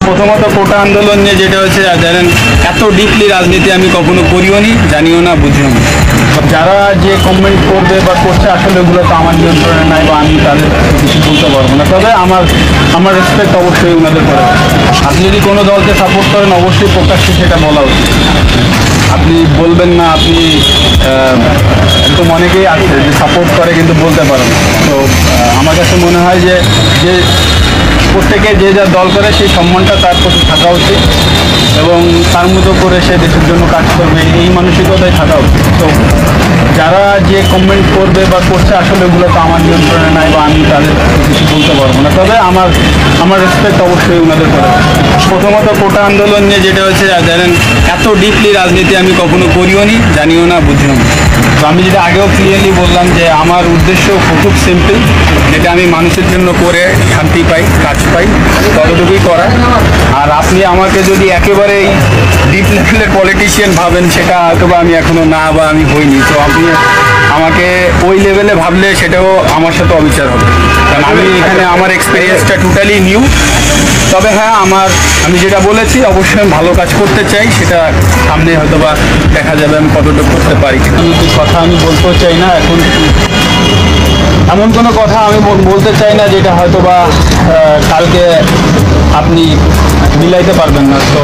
প্রথমত কোটা আন্দোলন নিয়ে যেটা হচ্ছে জানেন, এত ডিপলি রাজনীতি আমি কখনো করিও নি, জানিও না, বুঝিও না। যারা যে কমেন্ট করবে বা করছে আসলে ওগুলো তো আমার নিয়ন্ত্রণে নাই বা আমি তাদের কিছু বলতে পারবো না। তবে আমার রেসপেক্ট অবশ্যই ওনাদের করে। আপনি যদি কোনো দলকে সাপোর্ট করেন অবশ্যই প্রকাশ্যে সেটা বলা উচিত। আপনি বলবেন না, আপনি একদম অনেকেই আছে যে সাপোর্ট করে কিন্তু বলতে পারেন। তো আমার কাছে মনে হয় যে যে প্রত্যেকে যে যা দল করে সেই সম্মানটা তার প্রতি থাকা উচিত এবং তার মতো করে সে দেশের জন্য কাজ করবে, এই মানসিকতায় থাকা উচিত। তো যারা যে কমেন্ট করবে বা করছে আসলে ওগুলো তো আমার নিয়ন্ত্রণে নাই বা আমি তাদের কিছু বলতে পারবো না। তবে আমার রেসপেক্ট অবশ্যই ওনাদের করে। প্রথমত কোটা আন্দোলন নিয়ে যেটা হচ্ছে জানেন, এত ডিপলি রাজনীতি আমি কখনো করিও নি, জানিও না, বুঝিও না। তো আমি যেটা আগেও ক্লিয়ারলি বললাম যে আমার উদ্দেশ্য খুব সিম্পল, যেটা আমি মানুষের জন্য করে শান্তি পাই, কাজ পাই, ততটুকুই করা। আর আপনি আমাকে যদি একেবারেই ডিপ লেভেলের পলিটিশিয়ান ভাবেন, সেটা হয়তো বা আমি এখনো না বা আমি হইনি। তো আপনি আমাকে ওই লেভেলে ভাবলে সেটাও আমার সাথে অবিচার হবে, কারণ আমি এখানে আমার এক্সপিরিয়েন্সটা টোটালি নিউ। তবে হ্যাঁ, আমি যেটা বলেছি অবশ্যই আমি ভালো কাজ করতে চাই, সেটা সামনে হয়তো বা দেখা যাবে আমি কতটুকু করতে পারি। কিন্তু কথা আমি বলতেও চাই না এখন, এমন কোনো কথা আমি বলতে চাই না যেটা হয়তো বা কালকে আপনি মিলাইতে পারবেন না। তো